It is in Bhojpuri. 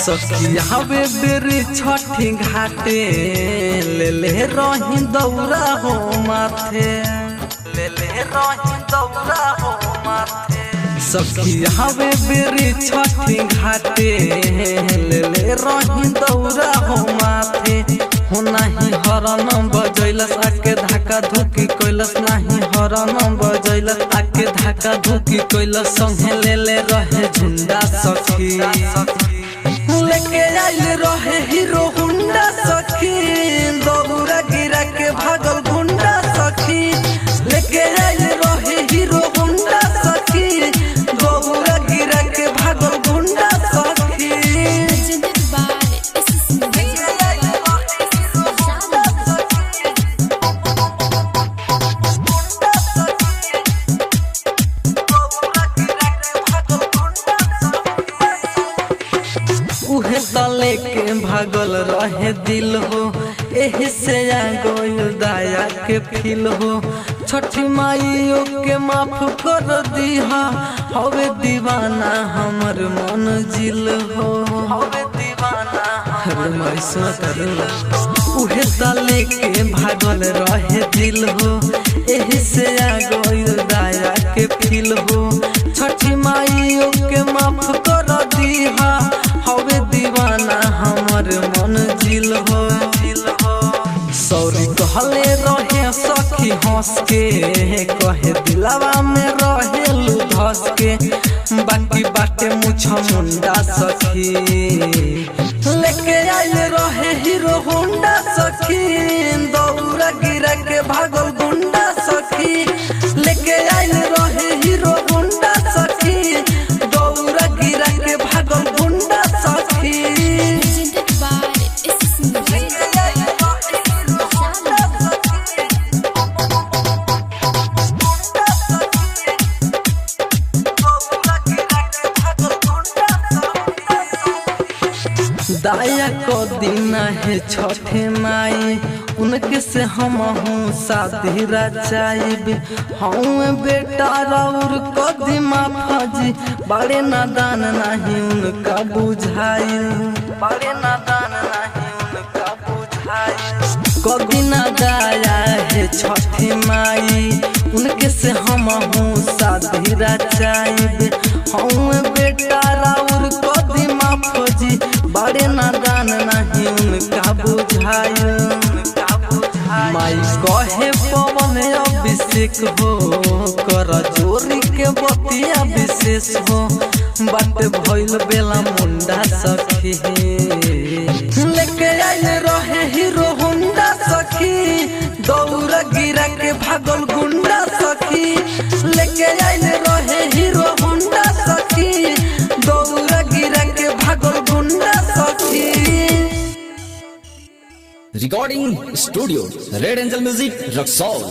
सखिया बेरी छठी घाटे ले रही दौरा हो माथे, ले रही दौरा हो माथे। सखिया बेरी छठी घाटे ले रही दौरा हो माथे। हो नहीं हरन बजैलस आके धक्का धुकी कैलस, नहीं हरन बजैलस आके धक्का धुकी कैलस। संगे ले रहे झुंडा सखी, लेके आइल रहे हीरो हुंडा सखी। दौरा गिरा के भागल गुंडा सखी, लेके आइल रहे हीरो हुंडा सखी। दौरा गिरा के भागल गुंडा सखी। उहे तले के भागल रहे दिल हो, एही से आ गइल दया के फील हो। छठी माइयों के माफ कर दीहा, हवे दीवाना हमर मन जिल हो, हवे दीवाना हमर मन। उहे तले के भागल रहे दिल हो, एही से आ गइल दया के फील हो। छठी माइयों के माफ कर दीहा, हवे दीवाना हमर मन जिल हो। सॉरी कहले रहे सखी हंस के, कहे दिलावा में रहेलू धस के। बाकी बाटे मुछा मुंडा सखी, लेके आइल रहे हीरो होंडा सखी। दौरा गिरा के भागल गुंडा सखी, लेके आइल रहे हीरो होंडा सखी। दौरा गिरा के भागल गुंडा सखी। दाया को दिन है छठे माई, उनके से हम हूँ शादी रचाइब। हूँ बेटा और कदीमा फजी, बड़े नादान नहीं उनका बुझाई, बड़े नादान नहीं उनका बुझाई। कदीना दाया है छठी माई, उनके से हम हूँ शादी रचाइब। हूँ बेटा और कदीमा फजी, बड़े नादान नहीं उनका बुझाई। माई कहे पवन अभिषेक हो, कर जोरी के बतिया विशेष हो। बात भइल बेला मुंडा सखी, लेके आइल रहे हीरो होंडा सखी। दौरा गिरा के भागल गुंडा सखी, लेके आइल रहे हीरो होंडा सखी। दौरा गिरा के भागल गुंडा सखी। Recording studio red angel music Raxaul.